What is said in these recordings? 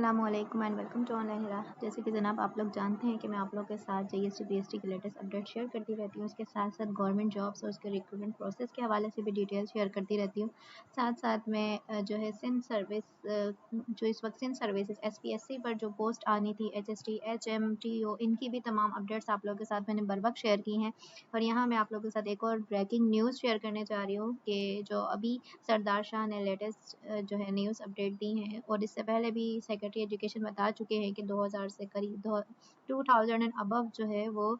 अस्सलामुअलैकुम and welcome to online हिरा। जैसे कि जनाब आप लोग जानते हैं कि मैं आप लोग के साथ जीएसटी पीएसटी की लेटेस्ट अपडेट शेयर करती रहती हूँ। उसके साथ साथ गवर्नमेंट जॉब्स और उसके रिक्रूटमेंट प्रोसेस के हवाले से भी डिटेल शेयर करती रहती हूँ। साथ साथ में जो है सिंध सर्विस जो इस वक्त सिंध सर्विसेज एसपीएससी पर जो पोस्ट आनी थी एचएसटी एचएमटीओ, इनकी भी तमाम अपडेट्स आप लोगों के साथ मैंने बर वक्त शेयर की हैं। और यहाँ मैं आप लोगों के साथ एक और ब्रेकिंग न्यूज़ शेयर करने जा रही हूँ कि जो अभी सरदार शाह ने लेटेस्ट जो है न्यूज़ अपडेट दी हैं, और इससे पहले भी सेक्रेटरी एजुकेशन बता चुके हैं कि 2000 से करीब 2000 एंड अबव जो है वो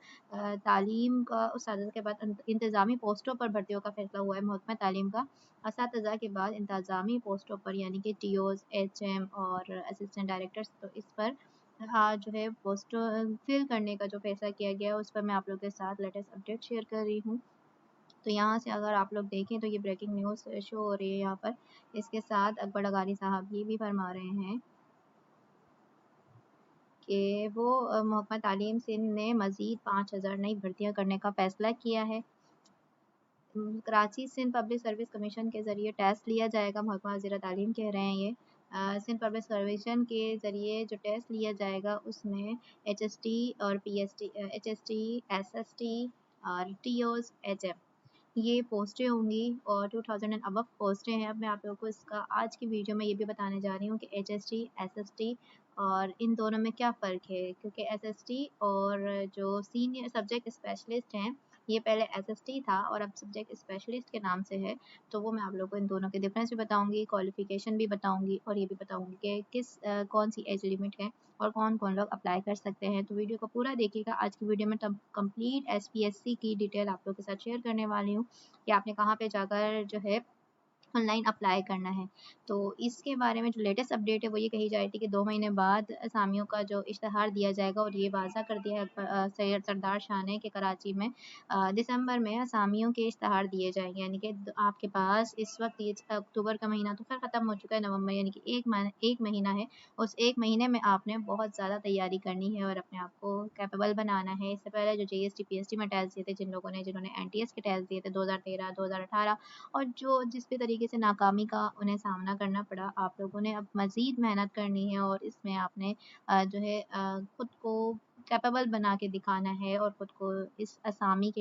तालीम का उस्ताद के बाद इंतज़ामी पोस्टों पर भर्तियों का फैसला हुआ है। महकमा तालीम का असातिज़ा के बाद इंतज़ामी पोस्टों पर यानी कि टीओज़ एचएम और असिस्टेंट डायरेक्टर्स, तो इस पर जो है पोस्ट फिल करने का जो फैसला किया गया है उस पर मैं आप लोग के साथ लेटेस्ट अपडेट शेयर कर रही हूँ। तो यहाँ से अगर आप लोग देखें तो ये ब्रेकिंग न्यूज़ शो हो रही है यहाँ पर। इसके साथ अकबर लगानी साहब ये भी फरमा रहे हैं कि वो महकमा तालीम सिंध ने मज़ीद 5000 नई भर्तियाँ करने का फ़ैसला किया है। Karachi Sindh public service commission के ज़रिए टेस्ट लिया जाएगा। महकमा वज़ीर तालीम कह रहे हैं ये सिंध पब्लिक कमीशन के ज़रिए जो टेस्ट लिया जाएगा उसमें एचएसटी और पीएसटी एचएसटी एसएसटी और टीओज़ एचएम ये पोस्टें होंगी और 2000 एंड अबव पोस्टें हैं। अब मैं आप लोगों को इसका आज की वीडियो में ये भी बताने जा रही हूँ कि एचएसटी एसएसटी और इन दोनों में क्या फ़र्क है, क्योंकि एसएसटी और जो सीनियर सब्जेक्ट स्पेशलिस्ट हैं ये पहले एसएसटी था और अब सब्जेक्ट स्पेशलिस्ट के नाम से है। तो वो मैं आप लोगों को इन दोनों के डिफरेंस भी बताऊंगी, क्वालिफिकेशन भी बताऊंगी और ये भी बताऊंगी कि कौन सी एज लिमिट है और कौन कौन लोग अप्लाई कर सकते हैं। तो वीडियो को पूरा देखिएगा। आज की वीडियो में तब कंप्लीट एसपीएससी की डिटेल आप लोगों के साथ शेयर करने वाली हूँ कि आपने कहाँ पे जाकर जो है ऑनलाइन अप्लाई करना है। तो इसके बारे में जो लेटेस्ट अपडेट है वो ये कही जा रही थी कि 2 महीने बाद असामियों का जो इश्तहार दिया जाएगा, और ये वाज़ा कर दिया है सैयद सरदार शाह ने कि कराची में दिसंबर में असामियों के इश्तहार दिए जाएंगे। यानी कि आपके पास इस वक्त ये अक्टूबर का महीना तो खैर ख़त्म हो चुका है, नवंबर यानी कि एक महीना है। उस एक महीने में आपने बहुत ज़्यादा तैयारी करनी है और अपने आप को कैपेबल बनाना है। इससे पहले जो जीएसटी पीएसटी में टेस्ट दिए थे जिन्होंने एनटीएस के टेस्ट दिए थे 2013 2018 और जो जिस भी तरीके से नाकामी का उन्हें सामना करना पड़ा, आप लोगों ने अब मज़ीद मेहनत करनी है और इसमें आपने जो है खुद को कैपेबल बना के दिखाना है और खुद को इस असामी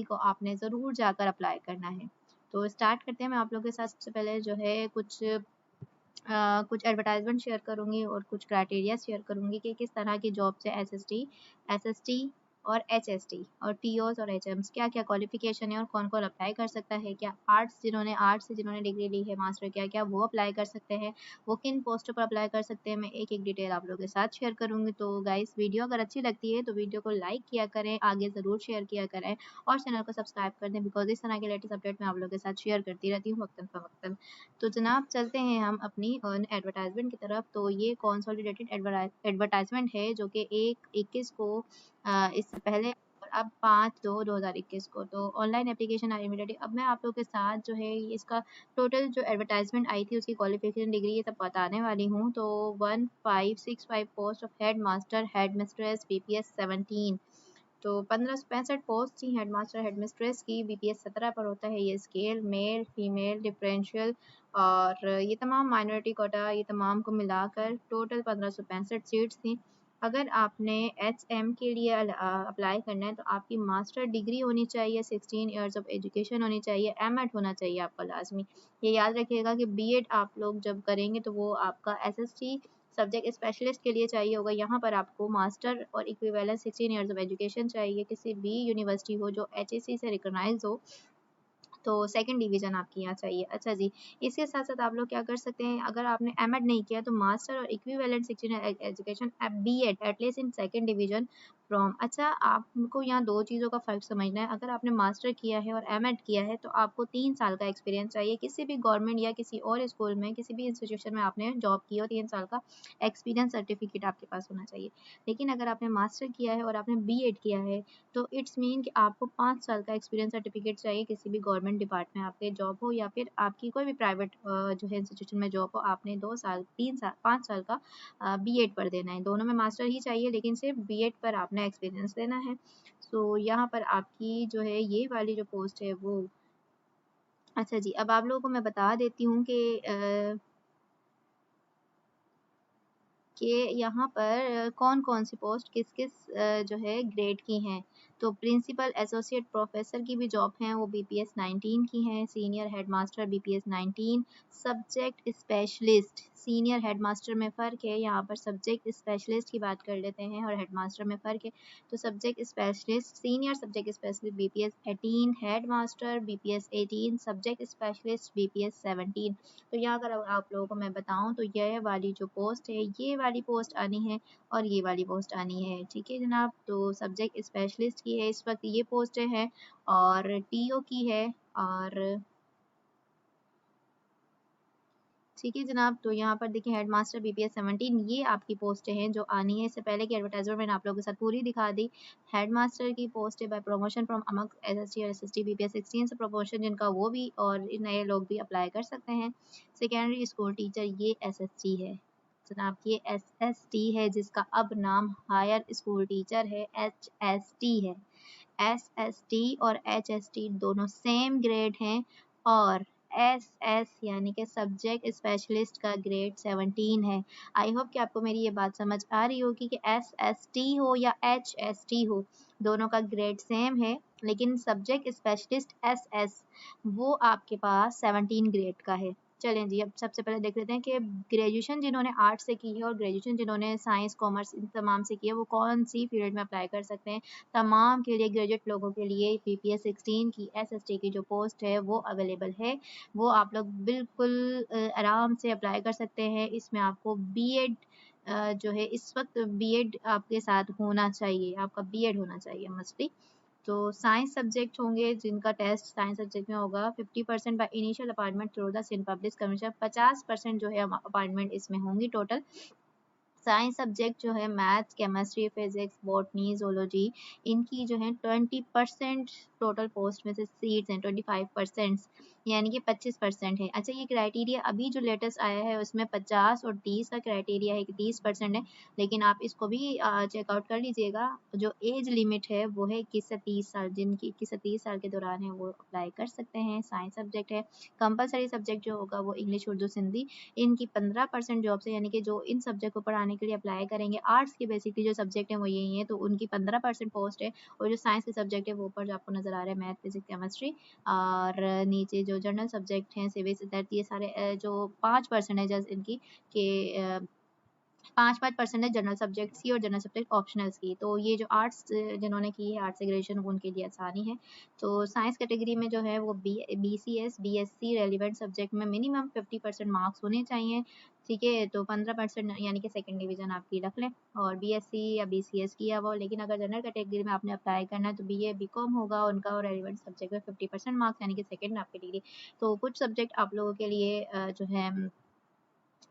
को आपने ज़रूर जाकर अप्लाई करना है। तो स्टार्ट करते हैं। मैं आप लोगों के साथ सबसे पहले जो है कुछ एडवर्टाइजमेंट शेयर करूँगी और कुछ क्राइटेरिया शेयर करूँगी कि किस तरह की जॉब से एसएसटी और एचएसटी और टीओस और एचएम्स क्या-क्या क्वालिफिकेशन है और कौन-कौन अप्लाई कर सकता है। क्या आर्ट्स से जिन्होंने डिग्री ली है मास्टर क्या-क्या वो अप्लाई कर सकते हैं, वो किन पोस्टों पर अप्लाई कर सकते हैं, मैं एक-एक डिटेल आप लोगों के साथ शेयर करूँगी। तो गाइस वीडियो अगर अच्छी लगती है तो वीडियो को लाइक किया करें, आगे ज़रूर शेयर किया करें और चैनल को सब्सक्राइब कर दें, बिकॉज़ इस तरह के लेटेस्ट अपडेट मैं आप लोगों के साथ शेयर करती रहती हूँ वक्तन-फ़वक्तन। तो जनाब चलते हैं हम अपनी एडवर्टाइजमेंट की तरफ। तो ये कंसोलिडेटेड एडवर्टाइजमेंट है जो कि 1/21 को इससे पहले और अब 5/2/2021 को तो ऑनलाइन एप्लीकेशन आई इमीडिएटली। अब मैं आप लोगों के साथ जो है इसका टोटल जो एडवर्टाइजमेंट आई थी उसकी क्वालिफिकेशन डिग्री ये सब बताने वाली हूँ। तो 1565 post of head master head mistress BPS 17, तो 1565 पोस्ट थी हेड मास्टर हेड मिस्ट्रेस की। बीपीएस 17 पर होता है ये स्केल, मेल फीमेल डिफरेंशियल और ये तमाम माइनॉरिटी कोटा, ये तमाम को मिलाकर टोटल 1565 सीट्स थी। अगर आपने एचएम के लिए अप्लाई करना है तो आपकी मास्टर डिग्री होनी चाहिए, 16 ईयर्स ऑफ एजुकेशन होनी चाहिए, एमएड होना चाहिए आपका लाजमी। ये याद रखिएगा कि बीएड आप लोग जब करेंगे तो वो आपका एसएसटी सब्जेक्ट स्पेशलिस्ट के लिए चाहिए होगा। यहाँ पर आपको मास्टर और इक्विवेलेंट 16 ईयर्स ऑफ एजुकेशन चाहिए, किसी भी यूनिवर्सिटी हो जो एचएससी से रिकॉग्नाइज हो, तो सेकंड डिवीज़न आपकी यहाँ चाहिए। अच्छा जी, इसके साथ-साथ आप लोग क्या कर सकते हैं, अगर आपने एमएड नहीं किया तो मास्टर और equivalent 16 education BEd at least in second division from. अच्छा, आपको यहाँ 2 चीज़ों का फ़र्क समझना है। अगर आपने मास्टर किया है और एमएड किया है तो आपको 3 साल का एक्सपीरियंस चाहिए। किसी भी गवर्नमेंट या किसी और स्कूल में, किसी भी इंस्टीट्यूशन में आपने जॉब की हो, 3 साल का एक्सपीरियंस सर्टिफिकेट आपके पास होना चाहिए। लेकिन अगर आपने मास्टर किया है और आपने बीएड किया है तो इट्स मीन कि आपको 5 साल का एक्सपीरियंस सर्टिफिकेट चाहिए। किसी भी गवर्नमेंट डिपार्टमेंट आपके जॉब हो या फिर आपकी कोई भी प्राइवेट जो है इंस्टीट्यूशन में जॉब हो, आपने 2 साल 3 साल 5 साल का बीएड पर देना है। दोनों में मास्टर ही चाहिए लेकिन सिर्फ बीएड पर आपने एक्सपीरियंस देना है। सो यहाँ पर आपकी जो है ये वाली जो पोस्ट है वो अच्छा जी, अब आप लोगों को मैं बता देती हूँ कि कि यहाँ पर कौन कौन सी पोस्ट किस किस जो है ग्रेड की हैं। तो प्रिंसिपल एसोसिएट प्रोफेसर की भी जॉब हैं, वो BPS 19 की हैं। Senior headmaster BPS 19। Subject specialist, senior headmaster में फ़र्क है, यहाँ पर सब्जेक्ट स्पेशलिस्ट की बात कर लेते हैं और हेडमास्टर में फ़र्क है। तो subject specialist, senior subject specialist BPS 18, headmaster BPS 18, subject specialist BPS 17। तो यहाँ अगर आप लोगों को मैं बताऊँ तो यह वाली जो पोस्ट है, ये वाली पोस्ट आनी है और ये वाली पोस्ट आनी है, ठीक है जनाब। तो सब्जेक्ट स्पेशलिस्ट की है इस वक्त ये पोस्टें हैं और TO की है और ठीक है जनाब। तो यहाँ पर देखिए हेडमास्टर BPS 17 ये आपकी पोस्टें हैं जो आनी है। इससे पहले की एडवर्टाइजमेंट मैंने आप लोगों के साथ पूरी दिखा दी। हेडमास्टर की पोस्ट है by promotion from among SST और SST BPS 16 से प्रमोशन जिनका वो भी और नए लोग भी अप्लाई कर सकते हैं। सेकेंडरी स्कूल टीचर ये SST है जनाब, ये SST है जिसका अब नाम हायर स्कूल टीचर है, HST है। SST और HST दोनों सेम ग्रेड हैं और SS यानी कि सब्जेक्ट स्पेशलिस्ट का ग्रेड 17 है। आई होप कि आपको मेरी ये बात समझ आ रही होगी कि SST हो या HST हो, दोनों का ग्रेड सेम है, लेकिन सब्जेक्ट स्पेशलिस्ट SS वो आपके पास 17 ग्रेड का है। चलें जी, अब सबसे पहले देख लेते हैं कि ग्रेजुएशन जिन्होंने आर्ट्स से की है और ग्रेजुएशन जिन्होंने साइंस कॉमर्स इन तमाम से की है वो कौन सी फील्ड में अप्लाई कर सकते हैं। तमाम के लिए ग्रेजुएट लोगों के लिए BPS 16 की SST की जो पोस्ट है वो अवेलेबल है, वो आप लोग बिल्कुल आराम से अप्लाई कर सकते हैं। इसमें आपको BEd जो है इस वक्त BEd आपके साथ होना चाहिए, आपका BEd होना चाहिए मस्टली। तो साइंस सब्जेक्ट होंगे जिनका टेस्ट साइंस सब्जेक्ट में होगा। 50% by initial appointment through the Sindh public commission, 50% जो है अपॉइंटमेंट इसमें होंगी टोटल। साइंस सब्जेक्ट जो है maths, chemistry, physics, botany, zoology, इनकी जो है 20% टोटल पोस्ट में से सीट्स हैं, 25% यानी कि 25% है। अच्छा, ये क्राइटेरिया अभी जो लेटेस्ट आया है उसमें 50 और 30 का क्राइटेरिया है कि 30% है, लेकिन आप इसको भी चेकआउट कर लीजिएगा। जो एज लिमिट है वो है 21 से 30 साल, जिनकी 21 से 30 साल के दौरान है वो अप्लाई कर सकते हैं। साइंस सब्जेक्ट है। कंपलसरी सब्जेक्ट जो होगा वो इंग्लिश, उर्दू, सिंधी, इनकी 15% जॉब्स है, यानी कि जो इन सब्जेक्ट को पढ़ाने के लिए अप्लाई करेंगे, आर्ट्स के बेसिकली जो सब्जेक्ट हैं वो यही हैं, तो उनकी 15% पोस्ट है। और जो साइंस के सब्जेक्ट है वो ऊपर जो आपको नजर आ रहा है मैथ, फिजिक्स, केमिस्ट्री, और नीचे जो जनरल सब्जेक्ट हैं सिविक्स, ये सारे जो 5 परसेंटेज इनकी के 5-5% है जनरल सब्जेक्ट्स की और जनरल सब्जेक्ट ऑप्शनल्स की। तो ये जो आर्ट्स जिन्होंने की है आर्ट्स से ग्रेजुएशन उनके लिए आसानी है। तो साइंस कैटेगरी में जो है वो BCS BSc रेलिवेंट सब्जेक्ट में मिनिमम 50% मार्क्स होने चाहिए, ठीक है। तो 15% यानी कि सेकंड डिवीजन आपकी रख लें और BSc या BCS किया वो। लेकिन अगर जनरल कैटेगरी में आपने अप्लाई करना है तो BA BCom होगा उनका और रेलिवेंट सब्जेक्ट में 50% मार्क्स यानी कि सेकंड आपकी डिग्री। तो कुछ सब्जेक्ट आप लोगों के लिए जो है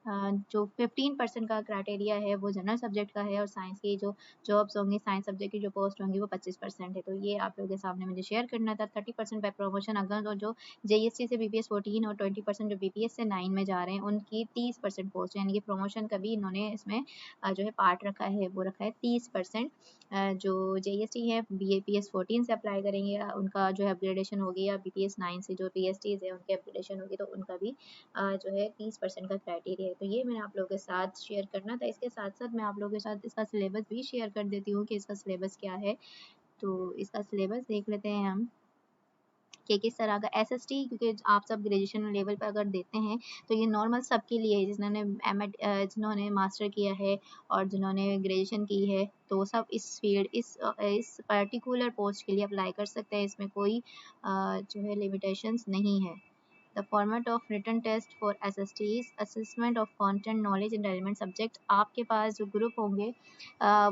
जो 15% का क्राइटेरिया है वो जनरल सब्जेक्ट का है और साइंस की जो जॉब्स होंगी, साइंस सब्जेक्ट की जो पोस्ट होंगी वो 25% है। तो ये आप लोगों के सामने मुझे शेयर करना था। 30% बाय प्रमोशन अगर तो जो JST से BPS 14 और 20% जो BPS से 9 में जा रहे हैं उनकी 30% पोस्ट, यानी कि प्रमोशन का भी इन्होंने इसमें जो है पार्ट रखा है वो रखा है 30%। जो JST है BPS 14 से अप्लाई करेंगे उनका जो है अपग्रेडेशन होगी, या BPS 9 से जो PSTs है उनके अपग्रेडेशन होगी तो उनका भी जो है 30% का क्राइटेरिया है। तो ये मैंने आप लोगों के साथ शेयर करना था। इसके साथ साथ मैं आप लोगों के साथ इसका सिलेबस भी शेयर कर देती हूँ कि इसका सिलेबस क्या है। तो इसका सिलेबस देख लेते हैं हम कि किस तरह का SST, क्योंकि आप सब ग्रेजुएशन लेवल पर अगर देते हैं तो ये नॉर्मल सबके लिए है, जिन्होंने जिन्होंने मास्टर किया है और जिन्होंने ग्रेजुएशन की है तो सब इस फील्ड इस पर्टिकुलर पोस्ट के लिए अप्लाई कर सकते हैं। इसमें कोई जो है लिमिटेशंस नहीं है। The format of written test for SSTs, assessment of content knowledge in relevant subject। आपके पास जो ग्रुप होंगे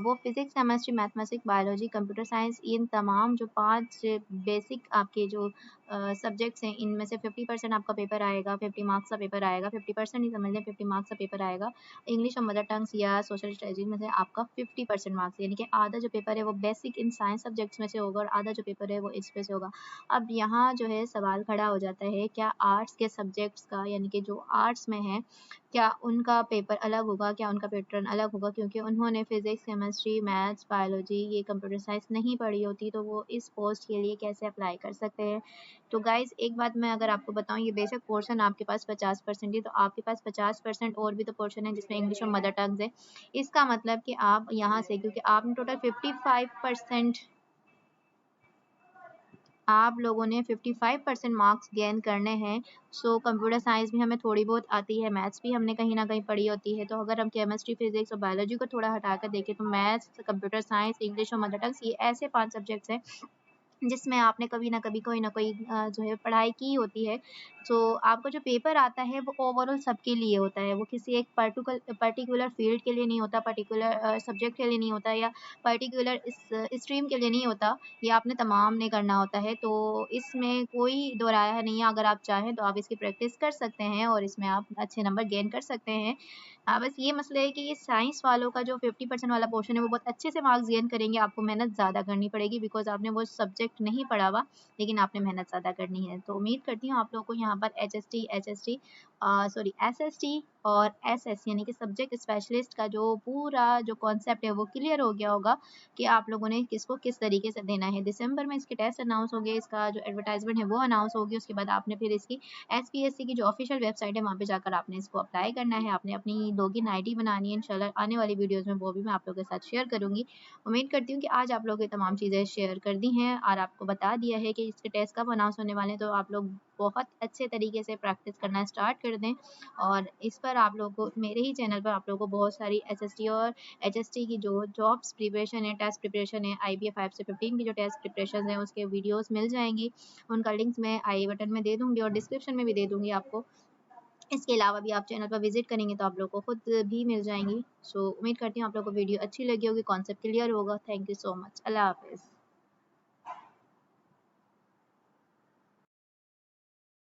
वो physics, chemistry, mathematics, biology, computer science, इन तमाम जो 5 बेसिक आपके जो सब्जेक्ट्स हैं इनमें से 50% आपका पेपर आएगा, 50 मार्क्स का पेपर आएगा, 50% ही समझ लें 50 मार्क्स का पेपर आएगा। इंग्लिश और मदर टंग्स या सोशल स्टडीज में से आपका 50% मार्क्स, यानी कि आधा जो पेपर है वो बेसिक इन साइंस सब्जेक्ट्स में से होगा और आधा जो पेपर है वो इसमें से होगा। अब यहाँ जो है सवाल खड़ा हो जाता है, क्या आर्ट्स के सब्जेक्ट्स का, यानी कि जो आर्ट्स में है, क्या उनका पेपर अलग होगा, क्या उनका पैटर्न अलग होगा, क्योंकि उन्होंने फिजिक्स, केमिस्ट्री, मैथ्स, बायोलॉजी, ये कंप्यूटर साइंस नहीं पढ़ी होती, तो वो इस पोस्ट के लिए कैसे अप्लाई कर सकते हैं। तो गाइज एक बात मैं अगर आपको बताऊं, ये बेसिक पोर्शन आपके पास 50% है, तो आपके पास 50% और भी तो पोर्शन है जिसमें इंग्लिश और मदर टंग्स है। इसका मतलब कि आप यहाँ से, क्योंकि आपने टोटल 55% आप लोगों ने 55% मार्क्स गेन करने हैं। सो कंप्यूटर साइंस भी हमें थोड़ी बहुत आती है, मैथ्स भी हमने कहीं ना कहीं पढ़ी होती है। तो अगर हम केमिस्ट्री, फिजिक्स और बायोलॉजी को थोड़ा हटा कर देखें तो मैथ्स, कंप्यूटर साइंस, इंग्लिश और मदर टंग्स, ये ऐसे 5 सब्जेक्ट्स हैं जिसमें आपने कभी ना कभी कोई ना कोई जो है पढ़ाई की होती है। तो आपका जो पेपर आता है वो ओवरऑल सबके लिए होता है, वो किसी एक पर्टिकुलर फील्ड के लिए नहीं होता, पर्टिकुलर सब्जेक्ट के लिए नहीं होता, या पर्टिकुलर इस स्ट्रीम के लिए नहीं होता। ये आपने तमाम ने करना होता है, तो इसमें कोई दो राय नहीं है। अगर आप चाहें तो आप इसकी प्रैक्टिस कर सकते हैं और इसमें आप अच्छे नंबर गेन कर सकते हैं। बस ये मसला है कि ये साइंस वालों का जो 50% वाला पोर्शन है वो बहुत अच्छे से मार्क्स गेन करेंगे, आपको मेहनत ज़्यादा करनी पड़ेगी, बिकॉज आपने वो सब्जेक्ट नहीं पढ़ा हुआ, लेकिन आपने मेहनत ज़्यादा करनी है। तो उम्मीद करती हूँ आप लोगों को यहाँ पर एसएसटी और एसएस यानी कि सब्जेक्ट स्पेशलिस्ट का जो पूरा जो कॉन्सेप्ट है वो क्लियर हो गया होगा कि आप लोगों ने किसको किस तरीके से देना है। दिसंबर में इसके टेस्ट अनाउंस होंगे, इसका जो एडवर्टाइजमेंट है वो अनाउंस होगी, उसके बाद आपने फिर इसकी एसपीएससी की जो ऑफिशियल वेबसाइट है वहाँ पे जाकर आपने इसको अप्लाई करना है, आपने अपनी लॉगिन आईडी बनानी है। इंशाल्लाह आने वाली वीडियोस में वो भी मैं आप लोगों के साथ शेयर करूँगी। उम्मीद करती हूँ कि आज आप लोगों की तमाम चीज़ें शेयर कर दी हैं और आपको बता दिया है कि इसके टेस्ट कब अनाउंस होने वाले हैं, तो आप लोग बहुत अच्छे तरीके से प्रैक्टिस करना स्टार्ट कर दें। और इस पर आप लोगों को मेरे ही चैनल पर आप लोगों को बहुत सारी एसएसटी और एचएसटी की जो जॉब्स प्रिपरेशन है, टेस्ट प्रिपरेशन है, आईबीए 5 से 15 की जो टेस्ट प्रिपरेशन है उसके वीडियोस मिल जाएंगी। उनका लिंक्स मैं आई बटन में दे दूँगी और डिस्क्रिप्शन में भी दे दूँगी आपको। इसके अलावा भी आप चैनल पर विजिट करेंगे तो आप लोगों को खुद भी मिल जाएंगी। सो उम्मीद करती हूँ आप लोगों को वीडियो अच्छी लगी होगी, कॉन्सेप्ट क्लियर होगा। Thank you so much. अल्लाह हाफ़िज़।